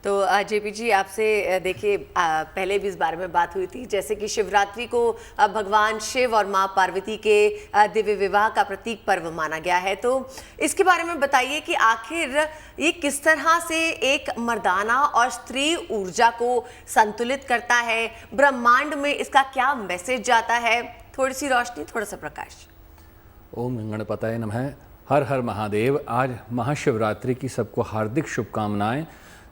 तो जेपी जी आपसे देखिए पहले भी इस बारे में बात हुई थी, जैसे कि शिवरात्रि को भगवान शिव और मां पार्वती के दिव्य विवाह का प्रतीक पर्व माना गया है। तो इसके बारे में बताइए कि आखिर ये किस तरह से एक मर्दाना और स्त्री ऊर्जा को संतुलित करता है, ब्रह्मांड में इसका क्या मैसेज जाता है? थोड़ी सी रोशनी, थोड़ा सा प्रकाश। ओम गणपतये नमः। हर हर महादेव। आज महाशिवरात्रि की सबको हार्दिक शुभकामनाएं।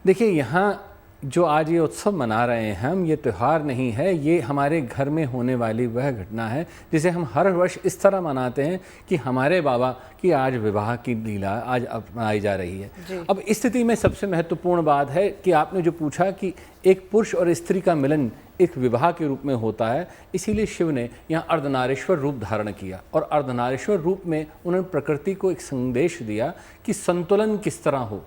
देखिए, यहाँ जो आज ये उत्सव मना रहे हैं हम, ये त्यौहार नहीं है, ये हमारे घर में होने वाली वह घटना है जिसे हम हर वर्ष इस तरह मनाते हैं कि हमारे बाबा की आज विवाह की लीला आज अपनाई जा रही है। अब इस स्थिति में सबसे महत्वपूर्ण बात है कि आपने जो पूछा कि एक पुरुष और स्त्री का मिलन एक विवाह के रूप में होता है, इसीलिए शिव ने यहाँ अर्धनारीश्वर रूप धारण किया और अर्धनारीश्वर रूप में उन्होंने प्रकृति को एक संदेश दिया कि संतुलन किस तरह हो।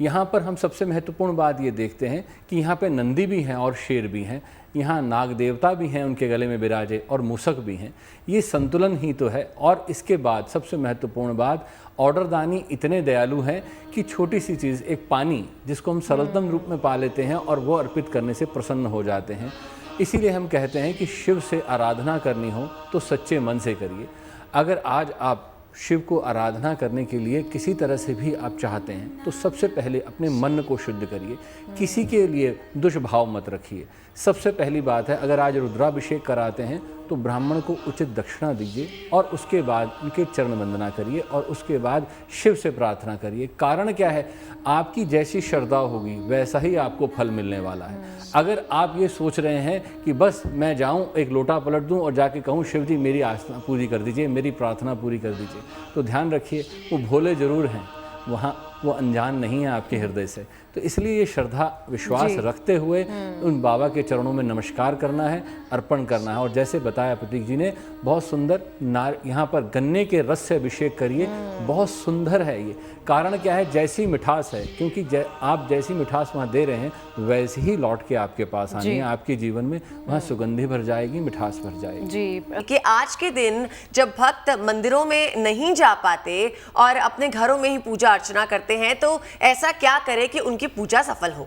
यहाँ पर हम सबसे महत्वपूर्ण बात ये देखते हैं कि यहाँ पे नंदी भी हैं और शेर भी हैं, यहाँ नाग देवता भी हैं, उनके गले में विराजे, और मूषक भी हैं। ये संतुलन ही तो है। और इसके बाद सबसे महत्वपूर्ण बात, ऑर्डरदानी इतने दयालु हैं कि छोटी सी चीज़, एक पानी जिसको हम सरलतम रूप में पा लेते हैं और वो अर्पित करने से प्रसन्न हो जाते हैं। इसीलिए हम कहते हैं कि शिव से आराधना करनी हो तो सच्चे मन से करिए। अगर आज आप शिव को आराधना करने के लिए किसी तरह से भी आप चाहते हैं तो सबसे पहले अपने मन को शुद्ध करिए, किसी के लिए दुष्भाव मत रखिए। सबसे पहली बात है, अगर आज रुद्राभिषेक कराते हैं तो ब्राह्मण को उचित दक्षिणा दीजिए और उसके बाद उनके चरण वंदना करिए और उसके बाद शिव से प्रार्थना करिए। कारण क्या है, आपकी जैसी श्रद्धा होगी वैसा ही आपको फल मिलने वाला है। अगर आप ये सोच रहे हैं कि बस मैं जाऊं, एक लोटा पलट दूं और जाके कहूं शिव जी मेरी आस्था पूरी कर दीजिए, मेरी प्रार्थना पूरी कर दीजिए, तो ध्यान रखिए वो भोले जरूर हैं, वहाँ वो अनजान नहीं है आपके हृदय से। तो इसलिए ये श्रद्धा विश्वास रखते हुए उन बाबा के चरणों में नमस्कार करना है, अर्पण करना है। और जैसे बताया प्रतीक जी ने, बहुत सुंदर यहाँ पर गन्ने के रस से अभिषेक करिए, बहुत सुंदर है ये। कारण क्या है, जैसी मिठास है, क्योंकि आप जैसी मिठास वहाँ दे रहे हैं वैसे ही लौट के आपके पास आनी है, आपके जीवन में वहाँ सुगंधि भर जाएगी, मिठास भर जाएगी। जी, कि आज के दिन जब भक्त मंदिरों में नहीं जा पाते और अपने घरों में ही पूजा अर्चना करते हैं, तो ऐसा क्या करें कि उनकी पूजा सफल हो?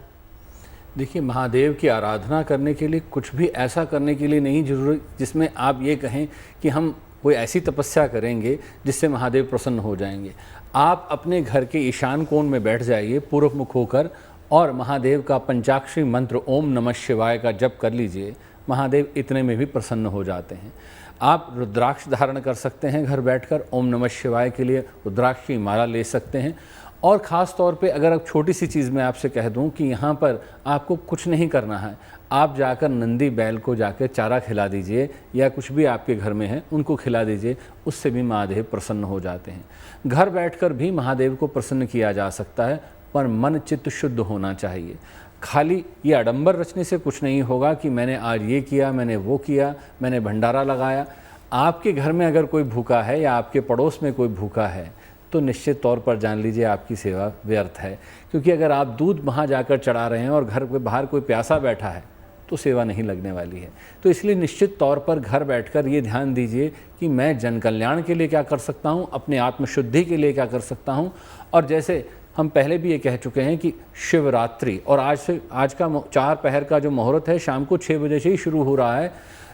देखिए, महादेव की आराधना करने के लिए कुछ भी ऐसा करने के लिए नहीं जरूरी जिसमें आप ये कहें कि हम कोई ऐसी तपस्या करेंगे जिससे महादेव प्रसन्न हो जाएंगे। आप अपने घर के ईशान कोण में बैठ जाइए पूर्व मुख होकर और महादेव का पंचाक्षरी मंत्र ओम नमः शिवाय का जप कर लीजिए। महादेव इतने में भी प्रसन्न हो जाते हैं। आप रुद्राक्ष धारण कर सकते हैं घर बैठकर, ओम नमः शिवाय के लिए रुद्राक्ष की माला ले सकते हैं। और ख़ास तौर पे अगर आप छोटी सी चीज़ मैं आपसे कह दूं कि यहाँ पर आपको कुछ नहीं करना है, आप जाकर नंदी बैल को जाकर चारा खिला दीजिए या कुछ भी आपके घर में है उनको खिला दीजिए, उससे भी महादेव प्रसन्न हो जाते हैं। घर बैठकर भी महादेव को प्रसन्न किया जा सकता है, पर मन चित्त शुद्ध होना चाहिए। खाली ये आडंबर रचने से कुछ नहीं होगा कि मैंने आज ये किया, मैंने वो किया, मैंने भंडारा लगाया। आपके घर में अगर कोई भूखा है या आपके पड़ोस में कोई भूखा है तो निश्चित तौर पर जान लीजिए आपकी सेवा व्यर्थ है। क्योंकि अगर आप दूध वहाँ जाकर चढ़ा रहे हैं और घर के बाहर कोई प्यासा बैठा है तो सेवा नहीं लगने वाली है। तो इसलिए निश्चित तौर पर घर बैठकर ये ध्यान दीजिए कि मैं जन कल्याण के लिए क्या कर सकता हूँ, अपने आत्मशुद्धि के लिए क्या कर सकता हूँ। और जैसे हम पहले भी ये कह चुके हैं कि शिवरात्रि और आज का 4 पहर का जो मुहूर्त है शाम को 6 बजे से ही शुरू हो रहा है।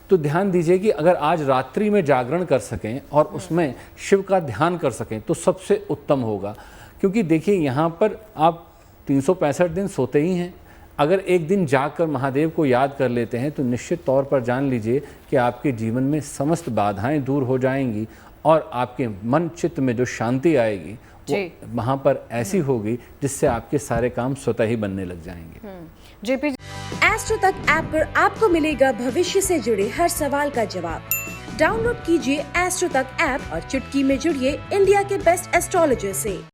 तो ध्यान दीजिए कि अगर आज रात्रि में जागरण कर सकें और उसमें शिव का ध्यान कर सकें तो सबसे उत्तम होगा। क्योंकि देखिए, यहाँ पर आप 365 दिन सोते ही हैं। अगर एक दिन जागकर महादेव को याद कर लेते हैं तो निश्चित तौर पर जान लीजिए कि आपके जीवन में समस्त बाधाएं दूर हो जाएंगी और आपके मन चित्त में जो शांति आएगी वो वहाँ पर ऐसी होगी जिससे आपके सारे काम स्वतः ही बनने लग जाएंगे। जेपी एस्ट्रो तक ऐप पर आपको मिलेगा भविष्य से जुड़े हर सवाल का जवाब। डाउनलोड कीजिए एस्ट्रो तक ऐप और चुटकी में जुड़िए इंडिया के बेस्ट एस्ट्रोलॉजर से।